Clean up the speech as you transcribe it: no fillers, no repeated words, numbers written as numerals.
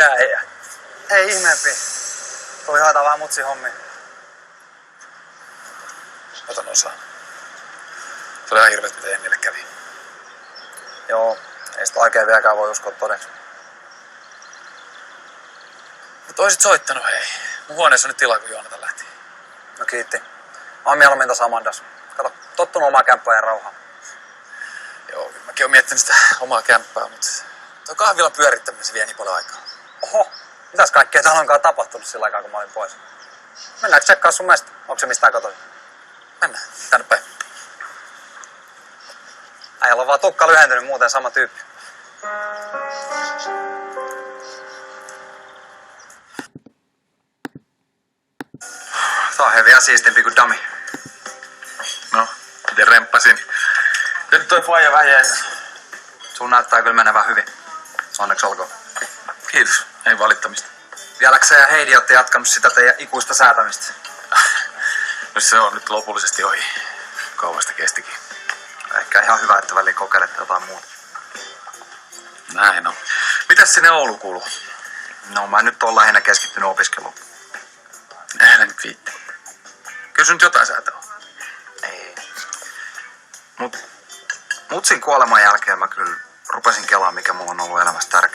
Mitä äijä? Ei ihmeempi. Tuli hoitaa vähän mutsi hommia. Otan osaan. Tuli ihan hirveet, mitä Ennille kävi. Joo, ei sitä oikein vieläkään voi uskoa todeksi. Mutta oisit soittanut, hei. Mun huoneessa on nyt tilaa, kun Joonatan lähti. No kiitti. Mä oon mieluummin tossa Amandas. Kato, tottunut omaa kämppää ja rauhaa. Joo, mäkin oon miettinyt sitä omaa kämppää, mutta tuo kahvilan pyörittäminen se vie niin paljon aikaa. Oho, mitäs kaikkea täällä onkaan tapahtunut sillä aikaa, kun mä olin pois? Mennäänkö tsekkaa sun mesta? Onko se mistään kotoisin? Mennään, tänne päin. Äijällä on vaan tukka lyhentynyt, muuten sama tyyppi. Tää on vielä siistimpi kuin dummy. No, miten remppasin? Ja nyt toi faija vähän jäänä. Sun näyttää kyllä menevän hyvin. Onneksi olkoon. Kiitos, ei valittamista. Vieläkö sä ja Heidi ootte jatkanut sitä teidän ikuista säätämistä? No se on nyt lopullisesti ohi. Kauasta kestikin. Ehkä ihan hyvä, että väliin kokeilette jotain muuta. Näin on. Mitäs sinne Oulu kuuluu? No mä nyt oon lähinnä keskittynyt opiskeluun. Älä nyt viitti. Kyllä sun nyt jotain säätöä on. Ei. Mutsin kuoleman jälkeen mä kyllä rupesin kelaamaan, mikä mulla on ollut elämässä tärkeää.